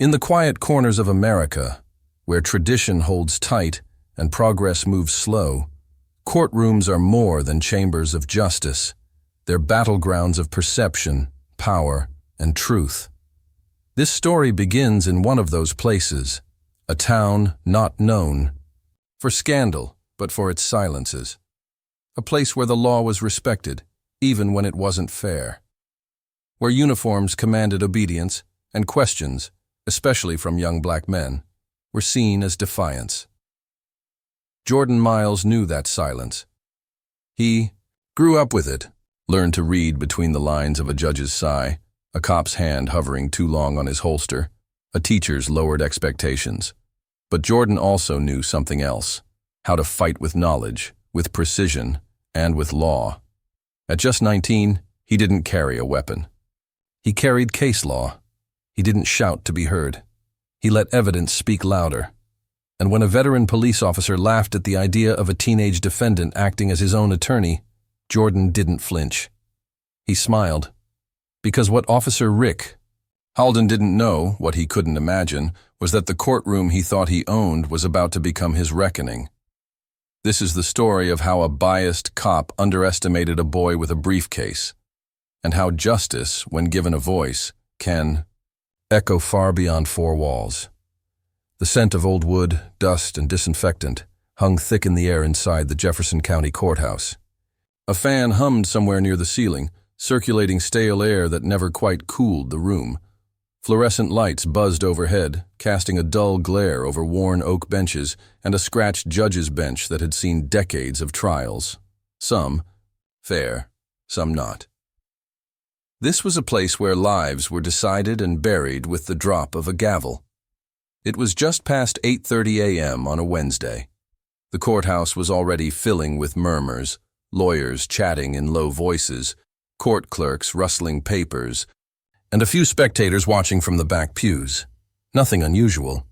In the quiet corners of America, where tradition holds tight and progress moves slow, courtrooms are more than chambers of justice. They're battlegrounds of perception, power, and truth. This story begins in one of those places, a town not known for scandal, but for its silences. A place where the law was respected, even when it wasn't fair. Where uniforms commanded obedience, and questions, especially from young black men, were seen as defiance. Jordan Myles knew that silence. He grew up with it, learned to read between the lines of a judge's sigh, a cop's hand hovering too long on his holster, a teacher's lowered expectations. But Jordan also knew something else, how to fight with knowledge, with precision, and with law. At just 19, he didn't carry a weapon. He carried case law. He didn't shout to be heard. He let evidence speak louder. And when a veteran police officer laughed at the idea of a teenage defendant acting as his own attorney, Jordan didn't flinch. He smiled. Because what Officer Rick Halden didn't know, what he couldn't imagine, was that the courtroom he thought he owned was about to become his reckoning. This is the story of how a biased cop underestimated a boy with a briefcase, and how justice, when given a voice, can echo far beyond four walls. The scent of old wood, dust, and disinfectant hung thick in the air inside the Jefferson County Courthouse. A fan hummed somewhere near the ceiling, circulating stale air that never quite cooled the room. Fluorescent lights buzzed overhead, casting a dull glare over worn oak benches and a scratched judge's bench that had seen decades of trials. Some fair, some not. This was a place where lives were decided and buried with the drop of a gavel. It was just past 8:30 a.m. on a Wednesday. The courthouse was already filling with murmurs, lawyers chatting in low voices, court clerks rustling papers, and a few spectators watching from the back pews. Nothing unusual.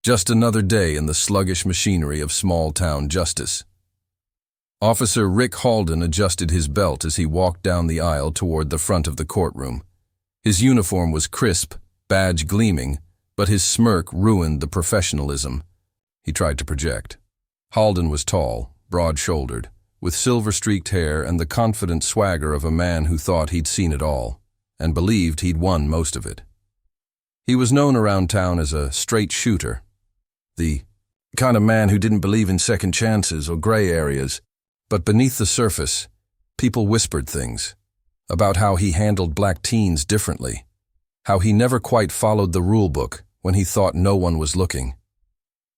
Just another day in the sluggish machinery of small-town justice. Officer Rick Halden adjusted his belt as he walked down the aisle toward the front of the courtroom. His uniform was crisp, badge gleaming, but his smirk ruined the professionalism he tried to project. Halden was tall, broad-shouldered, with silver-streaked hair and the confident swagger of a man who thought he'd seen it all, and believed he'd won most of it. He was known around town as a straight shooter, the kind of man who didn't believe in second chances or gray areas, but beneath the surface, people whispered things about how he handled black teens differently, how he never quite followed the rule book when he thought no one was looking,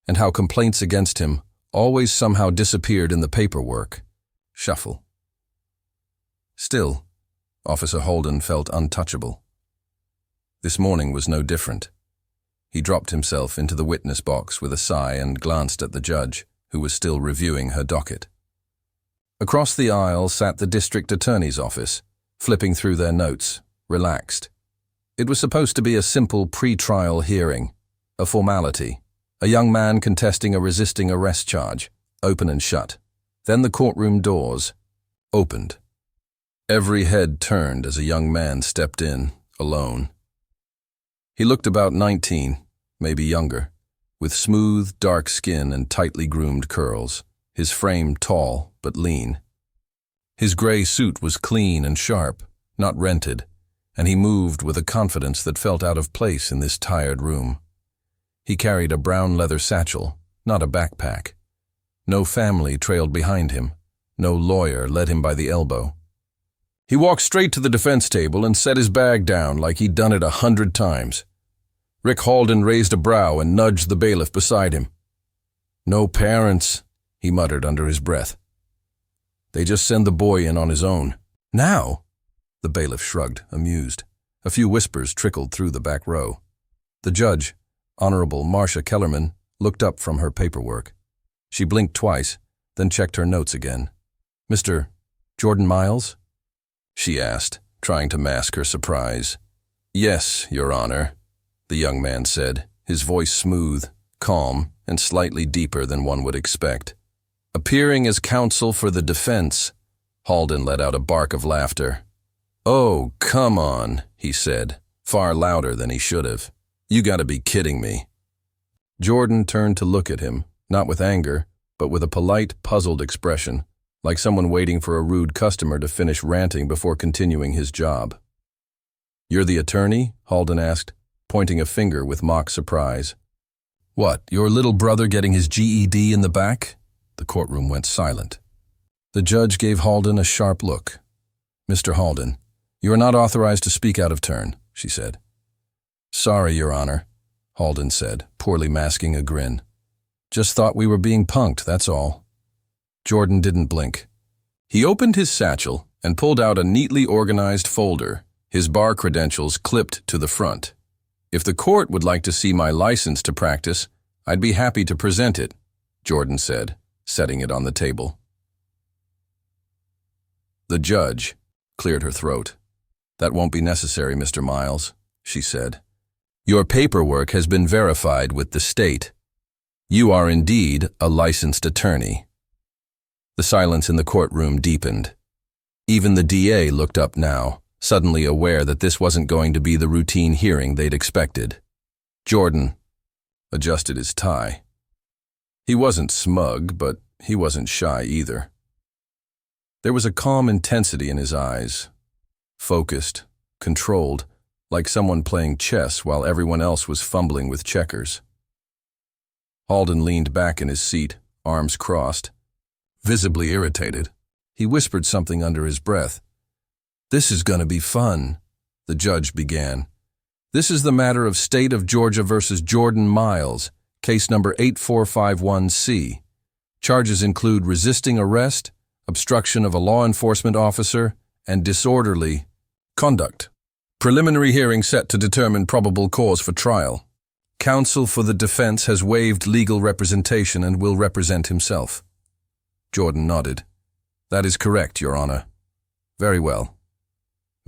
and how complaints against him always somehow disappeared in the paperwork. Shuffle. Still, Officer Halden felt untouchable. This morning was no different. He dropped himself into the witness box with a sigh and glanced at the judge, who was still reviewing her docket. Across the aisle sat the district attorney's office, flipping through their notes, relaxed. It was supposed to be a simple pre-trial hearing, a formality, a young man contesting a resisting arrest charge, open and shut. Then the courtroom doors opened. Every head turned as a young man stepped in, alone. He looked about 19, maybe younger, with smooth, dark skin and tightly groomed curls, his frame tall but lean. His gray suit was clean and sharp, not rented, and he moved with a confidence that felt out of place in this tired room. He carried a brown leather satchel, not a backpack. No family trailed behind him. No lawyer led him by the elbow. He walked straight to the defense table and set his bag down like he'd done it 100 times. Rick Halden raised a brow and nudged the bailiff beside him. "No parents," he muttered under his breath. "They just send the boy in on his own." "Now?" The bailiff shrugged, amused. A few whispers trickled through the back row. The judge, Honorable Marcia Kellerman, looked up from her paperwork. She blinked twice, then checked her notes again. "Mr. Jordan Myles?" she asked, trying to mask her surprise. "Yes, Your Honor," the young man said, his voice smooth, calm, and slightly deeper than one would expect. "Appearing as counsel for the defense." Halden let out a bark of laughter. "Oh, come on," he said, far louder than he should have. You gotta be kidding me. Jordan turned to look at him, not with anger, but with a polite, puzzled expression, like someone waiting for a rude customer to finish ranting before continuing his job. You're the attorney? Halden asked, pointing a finger with mock surprise. What, your little brother getting his GED in the back? The courtroom went silent. The judge gave Halden a sharp look. Mr. Halden, you are not authorized to speak out of turn, she said. Sorry, Your Honor, Halden said, poorly masking a grin. Just thought we were being punked, that's all. Jordan didn't blink. He opened his satchel and pulled out a neatly organized folder, his bar credentials clipped to the front. If the court would like to see my license to practice, I'd be happy to present it, Jordan said, setting it on the table. The judge cleared her throat. That won't be necessary, Mr. Myles, she said. Your paperwork has been verified with the state. You are indeed a licensed attorney. The silence in the courtroom deepened. Even the DA looked up now, suddenly aware that this wasn't going to be the routine hearing they'd expected. Jordan adjusted his tie. He wasn't smug, but he wasn't shy either. There was a calm intensity in his eyes, focused, controlled, like someone playing chess while everyone else was fumbling with checkers. Halden leaned back in his seat, arms crossed. Visibly irritated, he whispered something under his breath. This is going to be fun, the judge began. This is the matter of State of Georgia versus Jordan Myles, case number 8451C. Charges include resisting arrest, obstruction of a law enforcement officer, and disorderly conduct. Preliminary hearing set to determine probable cause for trial. Counsel for the defense has waived legal representation and will represent himself. Jordan nodded. That is correct, Your Honor. Very well.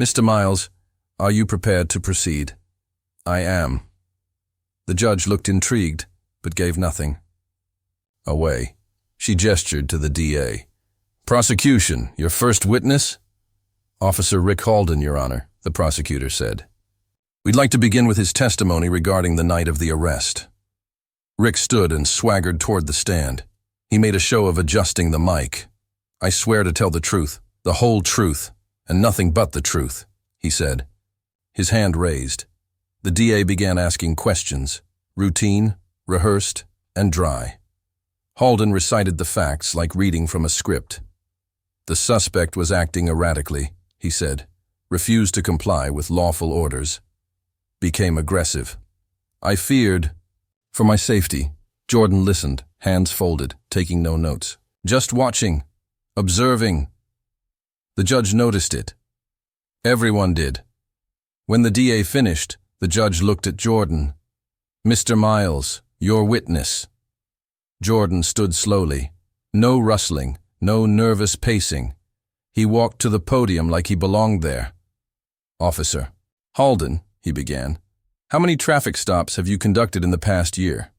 Mr. Myles, are you prepared to proceed? I am. The judge looked intrigued, but gave nothing. Away. She gestured to the DA. Prosecution, your first witness? Officer Rick Halden, Your Honor, the prosecutor said. We'd like to begin with his testimony regarding the night of the arrest. Rick stood and swaggered toward the stand. He made a show of adjusting the mic. I swear to tell the truth, the whole truth, and nothing but the truth, he said. His hand raised. The DA began asking questions, routine, rehearsed, and dry. Halden recited the facts like reading from a script. The suspect was acting erratically, he said, refused to comply with lawful orders. Became aggressive. I feared. For my safety, Jordan listened, hands folded, taking no notes. Just watching, observing. The judge noticed it. Everyone did. When the DA finished, the judge looked at Jordan. Mr. Myles, your witness. Jordan stood slowly. No rustling, no nervous pacing. He walked to the podium like he belonged there. Officer Halden, he began. How many traffic stops have you conducted in the past year?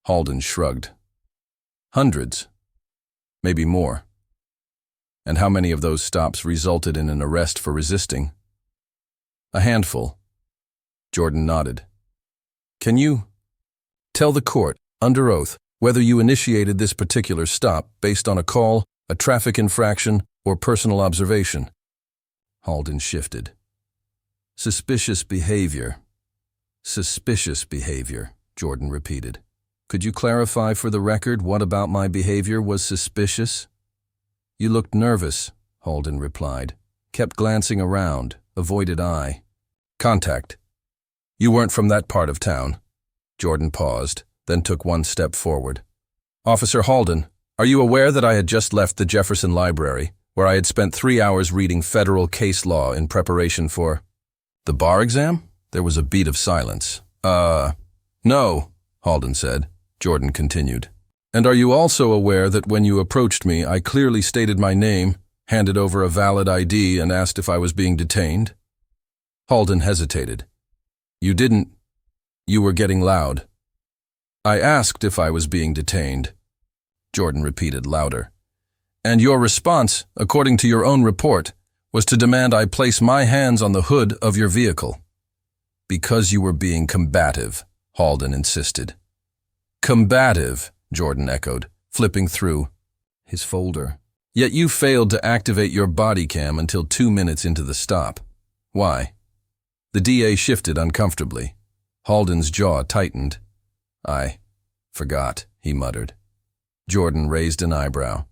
Halden shrugged. Hundreds. Maybe more. And how many of those stops resulted in an arrest for resisting? A handful. Jordan nodded. Can you tell the court, under oath, whether you initiated this particular stop based on a call, a traffic infraction, or personal observation? Halden shifted. Suspicious behavior. Suspicious behavior, Jordan repeated. Could you clarify for the record what about my behavior was suspicious? You looked nervous, Halden replied. Kept glancing around, avoided eye. Contact. You weren't from that part of town. Jordan paused, then took one step forward. Officer Halden, are you aware that I had just left the Jefferson Library, where I had spent 3 hours reading federal case law in preparation for the bar exam? There was a beat of silence. No, Halden said. Jordan continued. And are you also aware that when you approached me, I clearly stated my name, handed over a valid ID, and asked if I was being detained? Halden hesitated. You didn't. You were getting loud. I asked if I was being detained. Jordan repeated louder. And your response, according to your own report, was to demand I place my hands on the hood of your vehicle. Because you were being combative, Halden insisted. Combative, Jordan echoed, flipping through his folder. Yet you failed to activate your body cam until 2 minutes into the stop. Why? The DA shifted uncomfortably. Halden's jaw tightened. I forgot, he muttered. Jordan raised an eyebrow.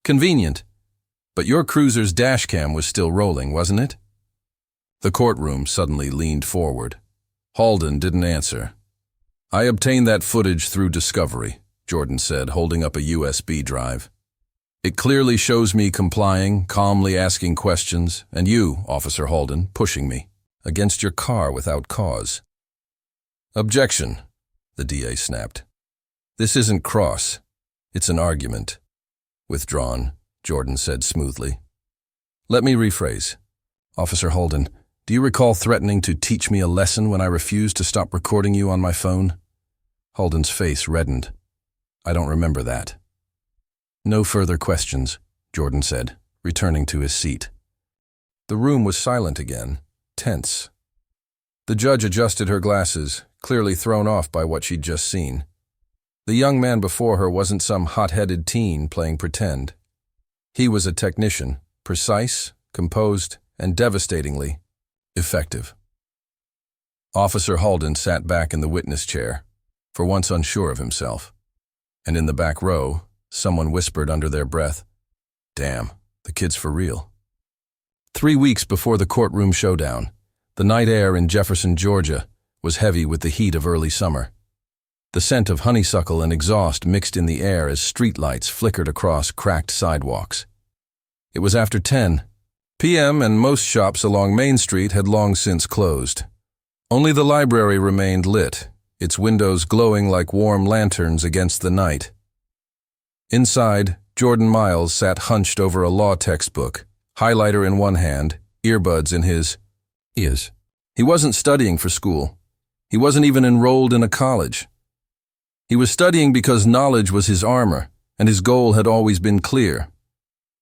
Convenient. But your cruiser's dash cam was still rolling, wasn't it? The courtroom suddenly leaned forward. Halden didn't answer. I obtained that footage through Discovery, Jordan said, holding up a USB drive. It clearly shows me complying, calmly asking questions, and you, Officer Halden, pushing me against your car without cause. Objection, the DA snapped. This isn't cross. It's an argument. Withdrawn, Jordan said smoothly. Let me rephrase. Officer Halden, do you recall threatening to teach me a lesson when I refused to stop recording you on my phone? Halden's face reddened. I don't remember that. No further questions, Jordan said, returning to his seat. The room was silent again, tense. The judge adjusted her glasses, clearly thrown off by what she'd just seen. The young man before her wasn't some hot-headed teen playing pretend. He was a technician, precise, composed, and devastatingly effective. Officer Halden sat back in the witness chair, for once unsure of himself. And in the back row, someone whispered under their breath, Damn, the kid's for real. 3 weeks before the courtroom showdown, the night air in Jefferson, Georgia, was heavy with the heat of early summer. The scent of honeysuckle and exhaust mixed in the air as streetlights flickered across cracked sidewalks. It was after 10 p.m. and most shops along Main Street had long since closed. Only the library remained lit, its windows glowing like warm lanterns against the night. Inside, Jordan Myles sat hunched over a law textbook, highlighter in one hand, earbuds in his ears. He wasn't studying for school. He wasn't even enrolled in a college. He was studying because knowledge was his armor, and his goal had always been clear.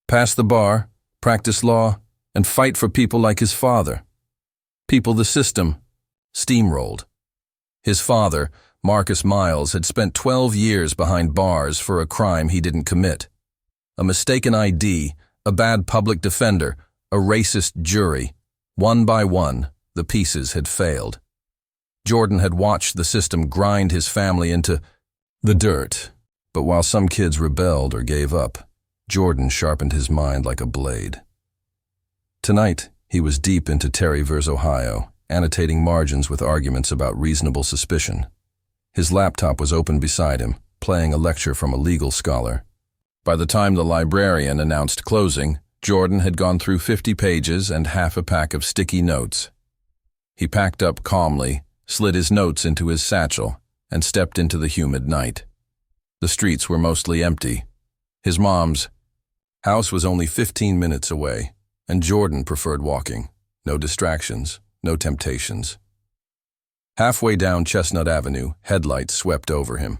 Pass the bar, practice law, and fight for people like his father. People the system steamrolled. His father, Marcus Myles, had spent 12 years behind bars for a crime he didn't commit. A mistaken ID, a bad public defender, a racist jury. One by one, the pieces had failed. Jordan had watched the system grind his family into the dirt, but while some kids rebelled or gave up, Jordan sharpened his mind like a blade. Tonight, he was deep into Terry vs. Ohio, annotating margins with arguments about reasonable suspicion. His laptop was open beside him, playing a lecture from a legal scholar. By the time the librarian announced closing, Jordan had gone through 50 pages and half a pack of sticky notes. He packed up calmly, slid his notes into his satchel, and stepped into the humid night. The streets were mostly empty. His mom's house was only 15 minutes away, and Jordan preferred walking. No distractions, no temptations. Halfway down Chestnut Avenue, headlights swept over him.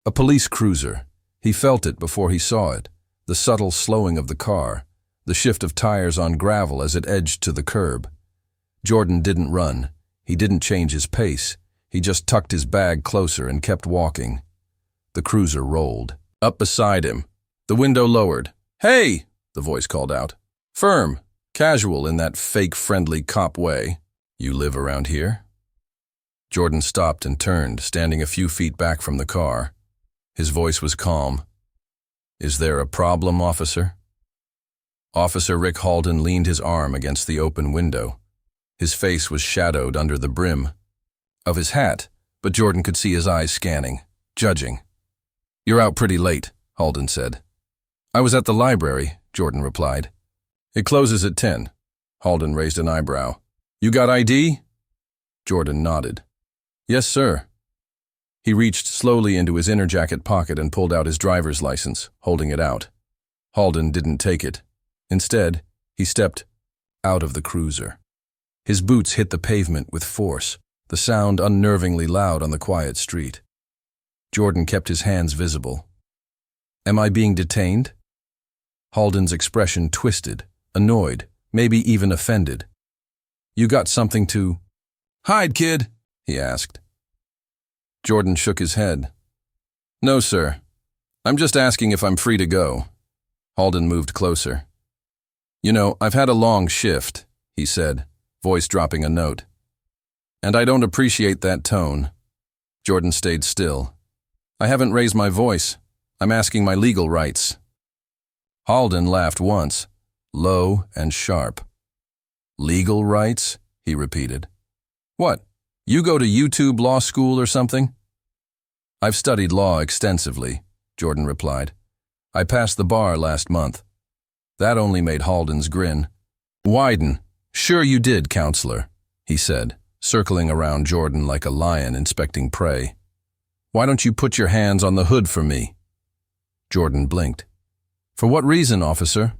A police cruiser. He felt it before he saw it, the subtle slowing of the car, the shift of tires on gravel as it edged to the curb. Jordan didn't run. He didn't change his pace. He just tucked his bag closer and kept walking. The cruiser rolled. Up beside him, the window lowered. "Hey!" the voice called out. Firm, casual in that fake friendly cop way. "You live around here?" Jordan stopped and turned, standing a few feet back from the car. His voice was calm. "Is there a problem, officer?" Officer Rick Halden leaned his arm against the open window. His face was shadowed under the brim of his hat, but Jordan could see his eyes scanning, judging. "You're out pretty late," Halden said. "I was at the library," Jordan replied. "It closes at 10. Halden raised an eyebrow. "You got ID?" Jordan nodded. "Yes, sir." He reached slowly into his inner jacket pocket and pulled out his driver's license, holding it out. Halden didn't take it. Instead, he stepped out of the cruiser. His boots hit the pavement with force, the sound unnervingly loud on the quiet street. Jordan kept his hands visible. "Am I being detained?" Halden's expression twisted, annoyed, maybe even offended. "You got something to "Hide, kid," he asked. Jordan shook his head. "No, sir. I'm just asking if I'm free to go." Halden moved closer. "You know, I've had a long shift," he said, voice dropping a note. "And I don't appreciate that tone." Jordan stayed still. "I haven't raised my voice. I'm asking my legal rights." Halden laughed once, low and sharp. "Legal rights?" he repeated. "What, you go to YouTube law school or something?" "I've studied law extensively," Jordan replied. "I passed the bar last month." That only made Halden's grin widen. "Sure you did, counselor," he said, circling around Jordan like a lion inspecting prey. "Why don't you put your hands on the hood for me?" Jordan blinked. "For what reason, officer?"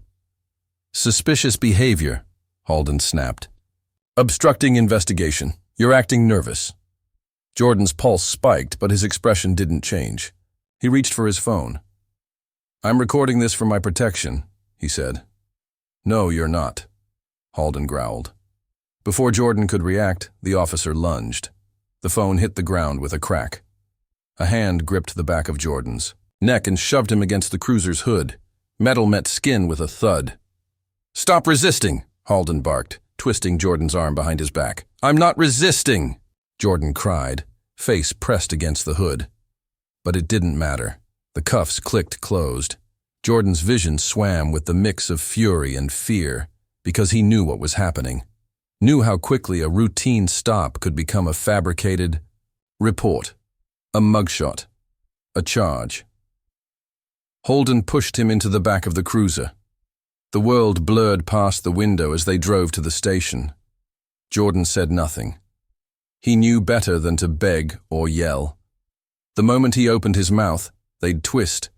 "Suspicious behavior," Halden snapped. "Obstructing investigation. You're acting nervous." Jordan's pulse spiked, but his expression didn't change. He reached for his phone. "I'm recording this for my protection," he said. "No, you're not," Halden growled. Before Jordan could react, the officer lunged. The phone hit the ground with a crack. A hand gripped the back of Jordan's neck and shoved him against the cruiser's hood. Metal met skin with a thud. "Stop resisting," Halden barked, twisting Jordan's arm behind his back. "I'm not resisting," Jordan cried, face pressed against the hood. But it didn't matter. The cuffs clicked closed. Jordan's vision swam with the mix of fury and fear, because he knew what was happening. Knew how quickly a routine stop could become a fabricated report, a mugshot, a charge. Halden pushed him into the back of the cruiser. The world blurred past the window as they drove to the station. Jordan said nothing. He knew better than to beg or yell. The moment he opened his mouth, they'd twist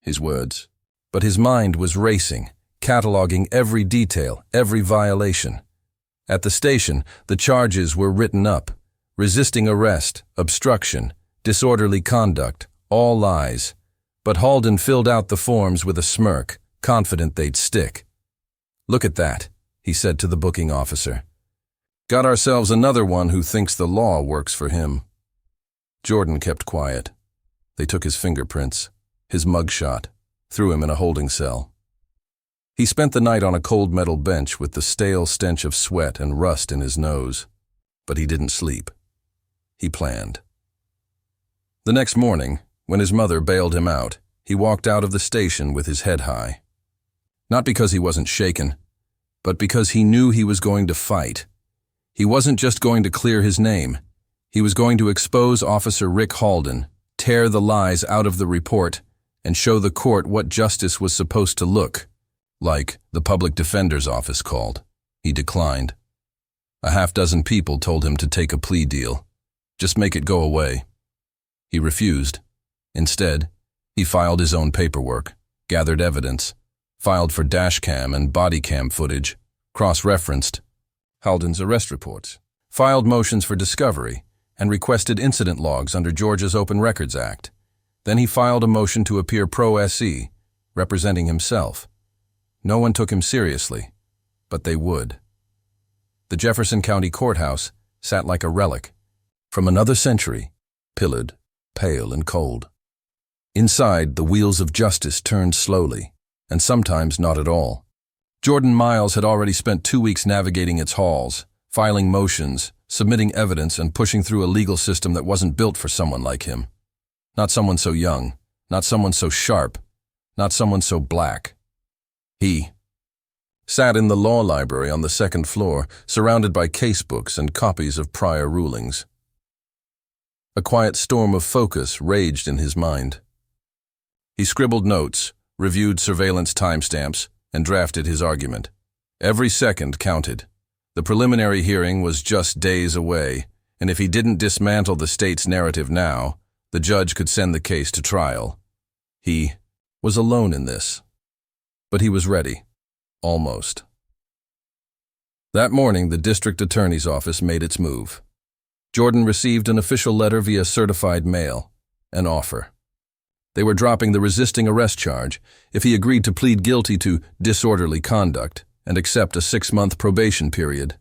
his words. But his mind was racing, cataloging every detail, every violation. At the station, the charges were written up. Resisting arrest, obstruction, disorderly conduct, all lies. But Halden filled out the forms with a smirk, confident they'd stick. "Look at that," he said to the booking officer. "Got ourselves another one who thinks the law works for him." Jordan kept quiet. They took his fingerprints, his mugshot, threw him in a holding cell. He spent the night on a cold metal bench with the stale stench of sweat and rust in his nose. But he didn't sleep. He planned. The next morning, when his mother bailed him out, he walked out of the station with his head high. Not because he wasn't shaken, but because he knew he was going to fight. He wasn't just going to clear his name. He was going to expose Officer Rick Halden, tear the lies out of the report, and show the court what justice was supposed to look like. The public defender's office called. He declined. A half-dozen people told him to take a plea deal. Just make it go away. He refused. Instead, he filed his own paperwork, gathered evidence, filed for dashcam and body cam footage, cross-referenced Halden's arrest reports, filed motions for discovery, and requested incident logs under Georgia's Open Records Act. Then he filed a motion to appear pro se, representing himself. No one took him seriously, but they would. The Jefferson County Courthouse sat like a relic from another century, pillared, pale and cold. Inside, the wheels of justice turned slowly, and sometimes not at all. Jordan Myles had already spent 2 weeks navigating its halls, filing motions, submitting evidence, and pushing through a legal system that wasn't built for someone like him. Not someone so young, not someone so sharp, not someone so black. He sat in the law library on the second floor, surrounded by casebooks and copies of prior rulings. A quiet storm of focus raged in his mind. He scribbled notes, reviewed surveillance timestamps, and drafted his argument. Every second counted. The preliminary hearing was just days away, and if he didn't dismantle the state's narrative now, the judge could send the case to trial. He was alone in this. But he was ready. Almost. That morning, the district attorney's office made its move. Jordan received an official letter via certified mail, an offer. They were dropping the resisting arrest charge if he agreed to plead guilty to disorderly conduct and accept a 6-month probation period.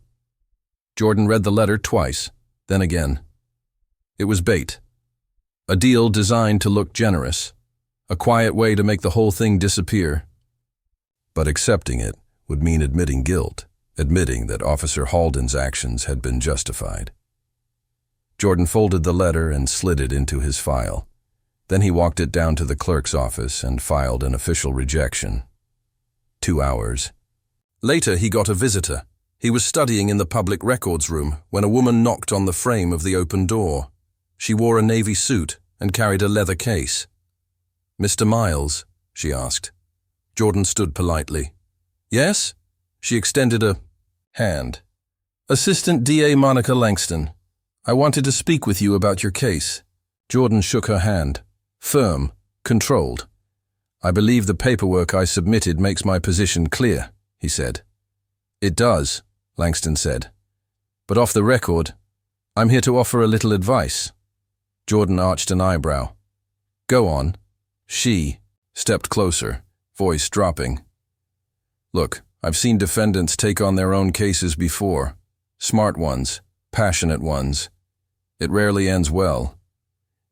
Jordan read the letter twice, Then again. It was bait. A deal designed to look generous. A quiet way to make the whole thing disappear. But accepting it would mean admitting guilt, admitting that Officer Halden's actions had been justified. Jordan folded the letter and slid it into his file. Then he walked it down to the clerk's office and filed an official rejection. 2 hours. Later he got a visitor. He was studying in the public records room when a woman knocked on the frame of the open door. She wore a navy suit and carried a leather case. "Mr. Myles?" she asked. Jordan stood politely. "Yes?" She extended a hand. "Assistant DA Monica Langston. I wanted to speak with you about your case." Jordan shook her hand. Firm, controlled. "I believe the paperwork I submitted makes my position clear," he said. "It does," Langston said. "But off the record, I'm here to offer a little advice." Jordan arched an eyebrow. "Go on." She stepped closer, voice dropping. "Look, I've seen defendants take on their own cases before. Smart ones, passionate ones. It rarely ends well.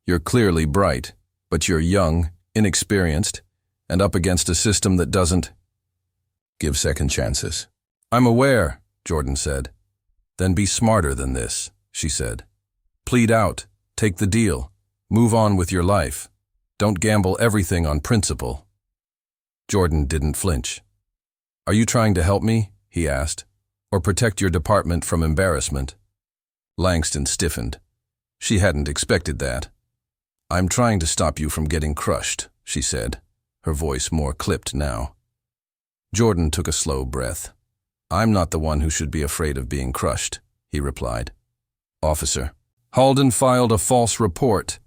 You're clearly bright, but you're young, inexperienced, and up against a system that doesn't give second chances." "I'm aware," Jordan said. "Then be smarter than this," she said. "Plead out, take the deal, move on with your life. Don't gamble everything on principle." Jordan didn't flinch. "Are you trying to help me?" he asked. "Or protect your department from embarrassment?" Langston stiffened. She hadn't expected that. "I'm trying to stop you from getting crushed," she said, her voice more clipped now. Jordan took a slow breath. "I'm not the one who should be afraid of being crushed," he replied. "Officer, Halden filed a false report.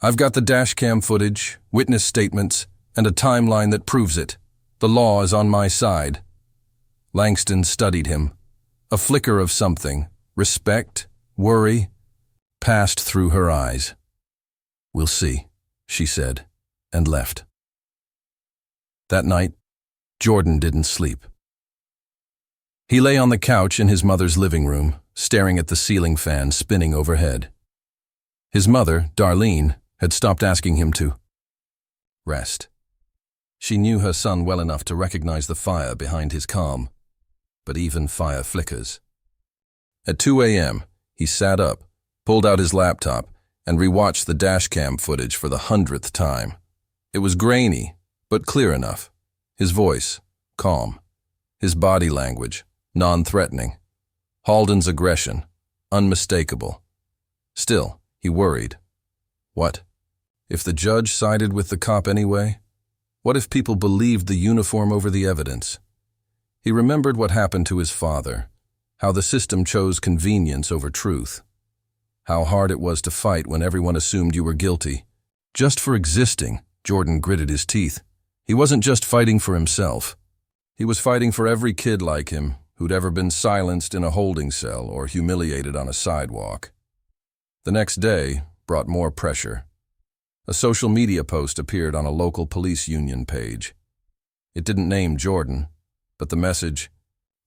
I've got the dashcam footage, witness statements, and a timeline that proves it. The law is on my side." Langston studied him. A flicker of something, respect, worry, passed through her eyes. "We'll see," she said, and left. That night, Jordan didn't sleep. He lay on the couch in his mother's living room, staring at the ceiling fan spinning overhead. His mother, Darlene, had stopped asking him to rest. She knew her son well enough to recognize the fire behind his calm, but even fire flickers. At 2 a.m., he sat up, pulled out his laptop, and rewatched the dashcam footage for the 100th time. It was grainy, but clear enough. His voice, calm. His body language, non-threatening. Halden's aggression, unmistakable. Still, he worried. What? If the judge sided with the cop anyway? What if people believed the uniform over the evidence? He remembered what happened to his father, how the system chose convenience over truth, how hard it was to fight when everyone assumed you were guilty. Just for existing, Jordan gritted his teeth. He wasn't just fighting for himself. He was fighting for every kid like him who'd ever been silenced in a holding cell or humiliated on a sidewalk. The next day brought more pressure. A social media post appeared on a local police union page. It didn't name Jordan, but the message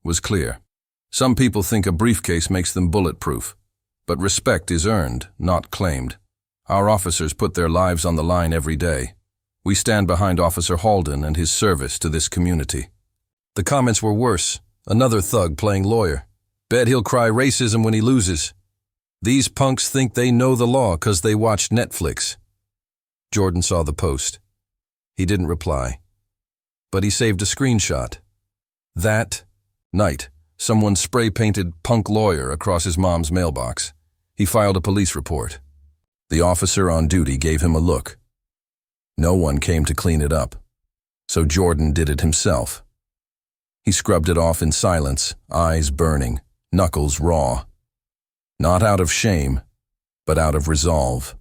was clear. Some people think a briefcase makes them bulletproof, but respect is earned, not claimed. Our officers put their lives on the line every day. We stand behind Officer Halden and his service to this community. The comments were worse. Another thug playing lawyer. Bet he'll cry racism when he loses. These punks think they know the law 'cause they watched Netflix. Jordan saw the post. He didn't reply, but he saved a screenshot. That night, someone spray-painted punk lawyer across his mom's mailbox. He filed a police report. The officer on duty gave him a look. No one came to clean it up, so Jordan did it himself. He scrubbed it off in silence, eyes burning, knuckles raw. Not out of shame, but out of resolve.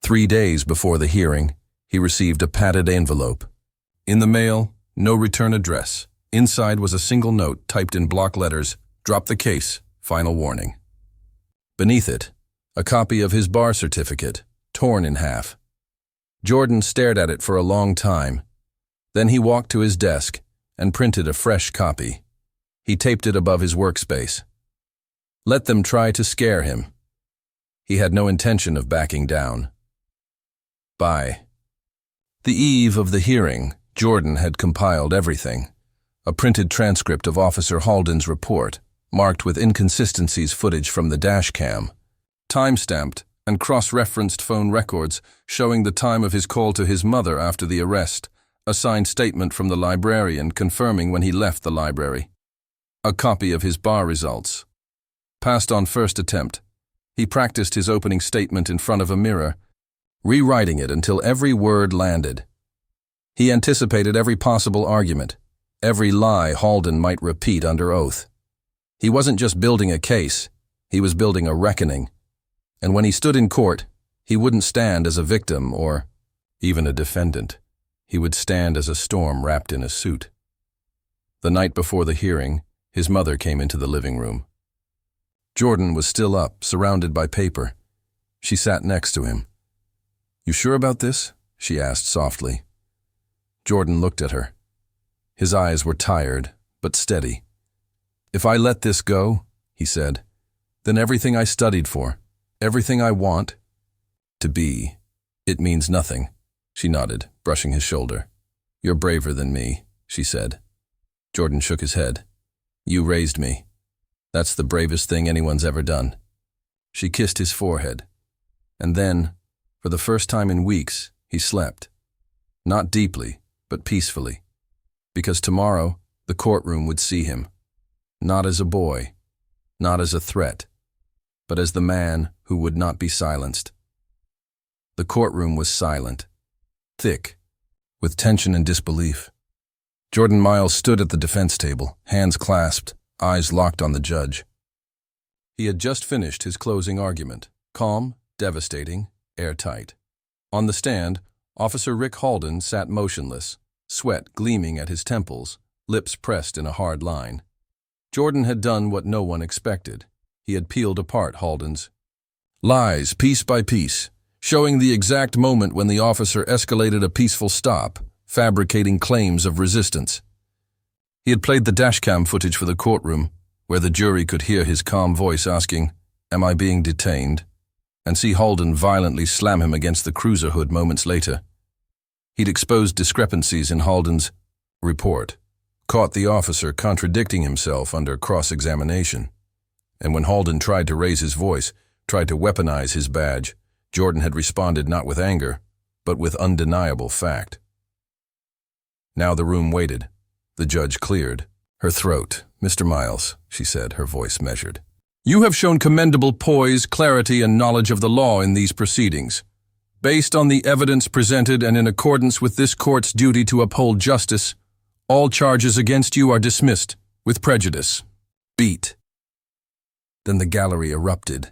3 days before the hearing, he received a padded envelope. In the mail, no return address. Inside was a single note typed in block letters, "Drop the case, final warning." Beneath it, a copy of his bar certificate, torn in half. Jordan stared at it for a long time. Then he walked to his desk and printed a fresh copy. He taped it above his workspace. Let them try to scare him. He had no intention of backing down. By the eve of the hearing, Jordan had compiled everything. A printed transcript of Officer Halden's report, marked with inconsistencies footage from the dash cam, time-stamped and cross-referenced phone records showing the time of his call to his mother after the arrest, a signed statement from the librarian confirming when he left the library, a copy of his bar results. Passed on first attempt. He practiced his opening statement in front of a mirror, rewriting it until every word landed. He anticipated every possible argument, every lie Halden might repeat under oath. He wasn't just building a case, he was building a reckoning. And when he stood in court, he wouldn't stand as a victim or even a defendant. He would stand as a storm wrapped in a suit. The night before the hearing, his mother came into the living room. Jordan was still up, surrounded by paper. She sat next to him. "You sure about this?" she asked softly. Jordan looked at her. His eyes were tired, but steady. "If I let this go," he said, "then everything I studied for, everything I want to be, it means nothing." She nodded, brushing his shoulder. "You're braver than me," she said. Jordan shook his head. "You raised me. That's the bravest thing anyone's ever done." She kissed his forehead. And then, for the first time in weeks, he slept. Not deeply, but peacefully. Because tomorrow, the courtroom would see him. Not as a boy, not as a threat, but as the man who would not be silenced. The courtroom was silent, thick, with tension and disbelief. Jordan Myles stood at the defense table, hands clasped, eyes locked on the judge. He had just finished his closing argument, calm, devastating, airtight. On the stand, Officer Rick Halden sat motionless, sweat gleaming at his temples, lips pressed in a hard line. Jordan had done what no one expected. He had peeled apart Halden's lies piece by piece, showing the exact moment when the officer escalated a peaceful stop, fabricating claims of resistance. He had played the dashcam footage for the courtroom, where the jury could hear his calm voice asking, "Am I being detained?" and see Halden violently slam him against the cruiser hood moments later. He'd exposed discrepancies in Halden's report, caught the officer contradicting himself under cross-examination. And when Halden tried to raise his voice, tried to weaponize his badge, Jordan had responded not with anger, but with undeniable fact. Now the room waited. The judge cleared her throat. "Mr. Myles," she said, her voice measured, "you have shown commendable poise, clarity, and knowledge of the law in these proceedings. Based on the evidence presented and in accordance with this court's duty to uphold justice, all charges against you are dismissed with prejudice." Beat. Then the gallery erupted.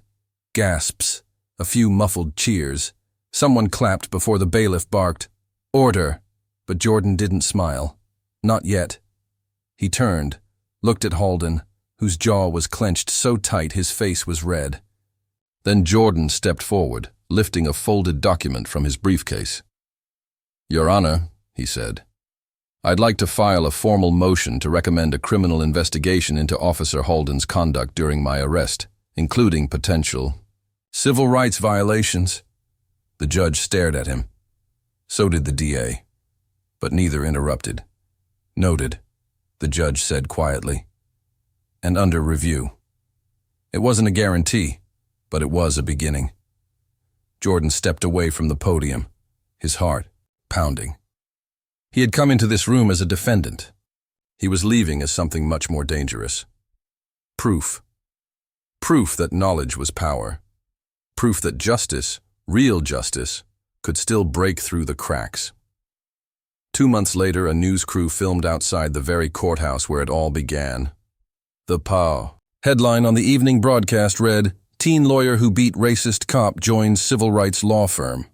Gasps, a few muffled cheers. Someone clapped before the bailiff barked, "Order!" But Jordan didn't smile. Not yet. He turned, looked at Halden, whose jaw was clenched so tight his face was red. Then Jordan stepped forward, lifting a folded document from his briefcase. "Your Honor," he said, "I'd like to file a formal motion to recommend a criminal investigation into Officer Halden's conduct during my arrest, including potential civil rights violations." The judge stared at him. So did the DA. But neither interrupted. "Noted," the judge said quietly. "And under review." It wasn't a guarantee, but it was a beginning. Jordan stepped away from the podium, his heart pounding. He had come into this room as a defendant. He was leaving as something much more dangerous. Proof. Proof that knowledge was power. Proof that justice, real justice, could still break through the cracks. 2 months later, a news crew filmed outside the very courthouse where it all began. The POW. Headline on the evening broadcast read, "Teen lawyer who beat racist cop joins civil rights law firm."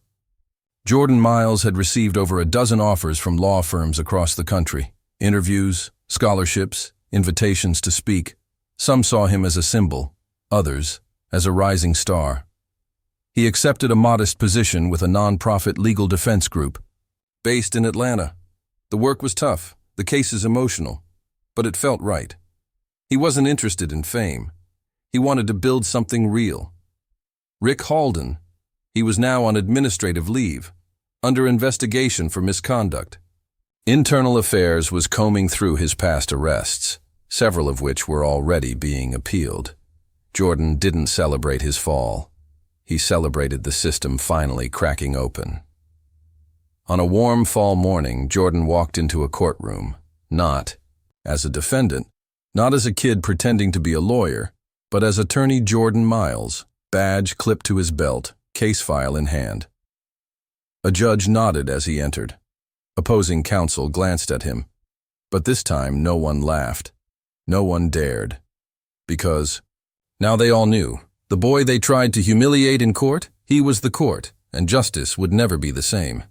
Jordan Myles had received over a dozen offers from law firms across the country. Interviews, scholarships, invitations to speak. Some saw him as a symbol, others as a rising star. He accepted a modest position with a non-profit legal defense group, based in Atlanta. The work was tough, the cases emotional, but it felt right. He wasn't interested in fame. He wanted to build something real. Rick Halden. He was now on administrative leave, under investigation for misconduct. Internal Affairs was combing through his past arrests, several of which were already being appealed. Jordan didn't celebrate his fall. He celebrated the system finally cracking open. On a warm fall morning, Jordan walked into a courtroom, not as a defendant, not as a kid pretending to be a lawyer, but as attorney Jordan Myles, badge clipped to his belt, case file in hand. A judge nodded as he entered. Opposing counsel glanced at him, but this time no one laughed. No one dared. Because now they all knew, the boy they tried to humiliate in court, he was the court, and justice would never be the same.